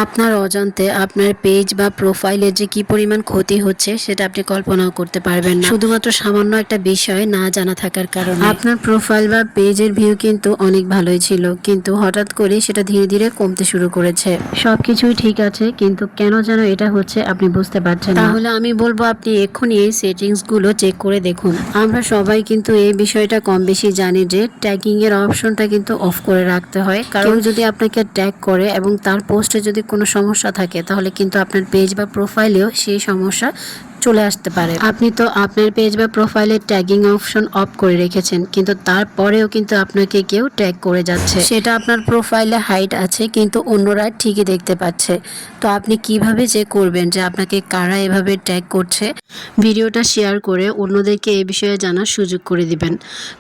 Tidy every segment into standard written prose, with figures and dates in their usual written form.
আপনার অজান্তে আপনার পেজ বা প্রোফাইলে যে কি পরিমাণ ক্ষতি হচ্ছে সেটা আপনি কল্পনাও করতে পারবেন না, শুধুমাত্র সামান্য একটা বিষয় না জানা থাকার কারণে। আপনার প্রোফাইল বা পেজের ভিউ কিন্তু অনেক ভালোই ছিল, কিন্তু হঠাৎ করে সেটা ধীরে ধীরে কমতে শুরু করেছে। সবকিছুই ঠিক আছে, কিন্তু কেন যেন এটা হচ্ছে আপনি বুঝতে পারছেন না। তাহলে আমি বলবো আপনি এক্ষুনি এই সেটিংস গুলো চেক করে দেখুন। আমরা সবাই কিন্তু এই বিষয়টা কম বেশি জানি যে ট্যাগিং এর অপশনটা কিন্তু অফ করে রাখতে হয়, কারণ যদি আপনাকে ট্যাগ করে এবং তার পোস্টে যদি কোনো সমস্যা থাকে তাহলে কিন্তু আপনার পেজ বা প্রোফাইলেও সেই সমস্যা চলে আসতে পারে। আপনি তো আপনার পেজ বা প্রোফাইলে ট্যাগিং অপশন অফ করে রেখেছেন, কিন্তু তারপরেও কিন্তু আপনাকে কেউ ট্যাগ করে যাচ্ছে। সেটা আপনার প্রোফাইলে হাইড আছে, কিন্তু অন্যরা ঠিকই দেখতে পাচ্ছে। তো আপনি কিভাবে চেক করবেন যে আপনাকে কারা এভাবে ট্যাগ করছে? ভিডিওটা শেয়ার করে অন্যদেরকে এই বিষয়ে জানার সুযোগ করে দিবেন।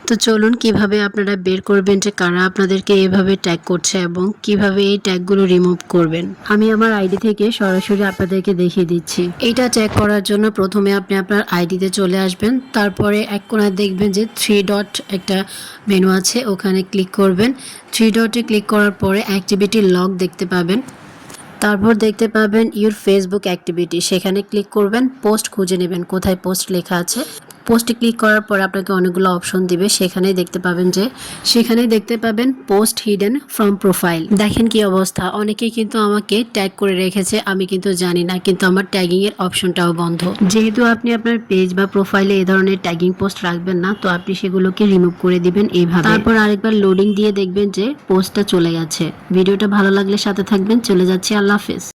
তো চলুন কিভাবে আপনারা বের করবেন যে কারা আপনাদেরকে এভাবে ট্যাগ করছে এবং কিভাবে এই ট্যাগগুলো রিমুভ করবেন। আমি আমার আইডি থেকে সরাসরি আপনাদেরকে দেখিয়ে দিচ্ছি। এইটা চেক করার জন্য প্রথমে আপনি আপনার আইডিতে চলে আসবেন, তারপরে এক কোণায় দেখবেন যে 3 ডট একটা মেনু আছে, ওখানে ক্লিক করবেন। 3 ডটে ক্লিক করার পরে অ্যাক্টিভিটি লগ দেখতে পাবেন। তারপর দেখতে পাবেন ইউর ফেসবুক অ্যাক্টিভিটি, সেখানে ক্লিক করবেন। পোস্ট খুঁজে নেবেন, কোথায় পোস্ট লেখা আছে। পোস্টে ক্লিক করার পর আপনাকে অনেকগুলো অপশন দিবে, সেখানেই দেখতে পাবেন পোস্ট হিডেন ফ্রম প্রোফাইল। দেখেন কি অবস্থা, অনেকেই কিন্তু আমাকে ট্যাগ করে রেখেছে, আমি কিন্তু জানি না, কিন্তু আমার ট্যাগিং এর অপশনটাও বন্ধ। যেহেতু আপনি আপনার পেজ বা প্রোফাইলে এই ধরনের ট্যাগিং পোস্ট রাখবেন না, তো আপনি সেগুলোকে রিমুভ করে দিবেন এইভাবে। তারপর আরেকবার লোডিং দিয়ে দেখবেন যে পোস্টটা চলে গেছে। ভিডিওটা ভালো লাগলে সাথে থাকবেন। চলে যাচ্ছি, আল্লাহ হাফেজ।